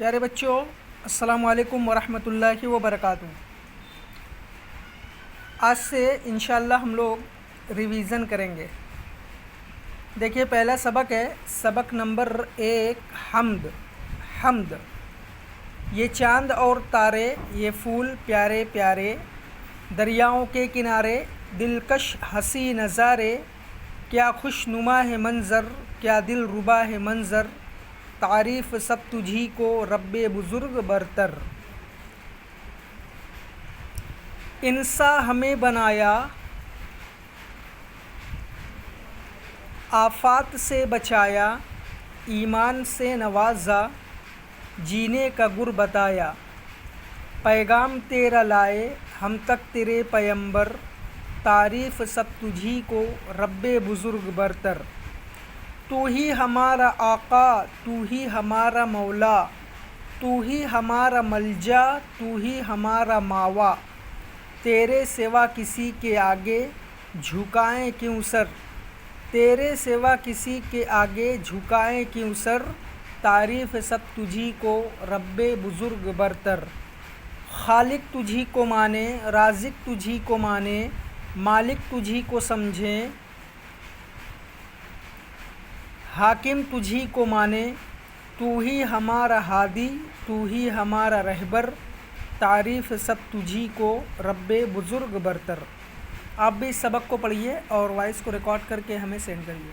پیارے بچوں، السلام علیکم ورحمۃ اللہ وبرکاتہ۔ آج سے انشاءاللہ ہم لوگ ریویژن کریں گے۔ دیکھیے، پہلا سبق ہے، سبق نمبر 1، حمد۔ یہ چاند اور تارے، یہ پھول پیارے پیارے، دریاؤں کے کنارے، دلکش ہنسی نظارے، کیا خوش نما ہے منظر، کیا دل ربا ہے منظر، تعریف سب تجھی کو رب بزرگ برتر۔ انسا ہمیں بنایا، آفات سے بچایا، ایمان سے نوازا، جینے کا گر بتایا، پیغام تیرا لائے ہم تک تیرے پیمبر، تعریف سب تجھی کو رب بزرگ برتر۔ تو ہی ہمارا آقا، تو ہی ہمارا مولا، تو ہی ہمارا ملجا، تو ہی ہمارا ماوا، تیرے سوا کسی کے آگے جھکائیں کیوں سر، تیرے سوا کسی کے آگے جھکائیں کیوں سر، تعریف سب تجھی کو رب بزرگ برتر۔ خالق تجھی کو مانے، رازق تجھی کو مانے، مالک تجھی کو سمجھیں، حاکم تجھی کو مانے، تو ہی ہمارا ہادی، تو ہی ہمارا رہبر، تعریف سب تجھی کو رب بزرگ برتر۔ آپ بھی اس سبق کو پڑھیے اور وائس کو ریکارڈ کر کے ہمیں سینڈ کریے۔